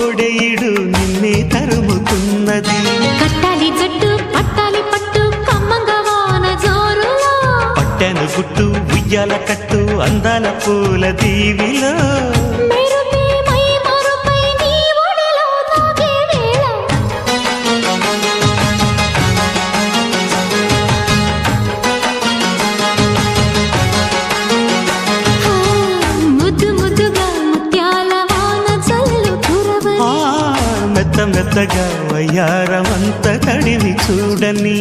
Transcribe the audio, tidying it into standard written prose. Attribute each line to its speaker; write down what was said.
Speaker 1: కోడెయిడు నిన్నే తరుముతున్నది.
Speaker 2: కట్టాలి జట్టు పట్టాలి పట్టు కమ్మంగా వాన జోరులో,
Speaker 1: పట్టెను గుట్టు ఉయ్యాల కట్టు అందాల పూల దీవిలో.
Speaker 2: మెరుపే మై మరుపై నీ ఒడిలో తాగే వేళ, ముద్దు ముద్దుగా ముత్యాల వాన చల్లు కురవని,
Speaker 1: మెత్త మెత్తగా వయ్యారమంత తడివి చూడని.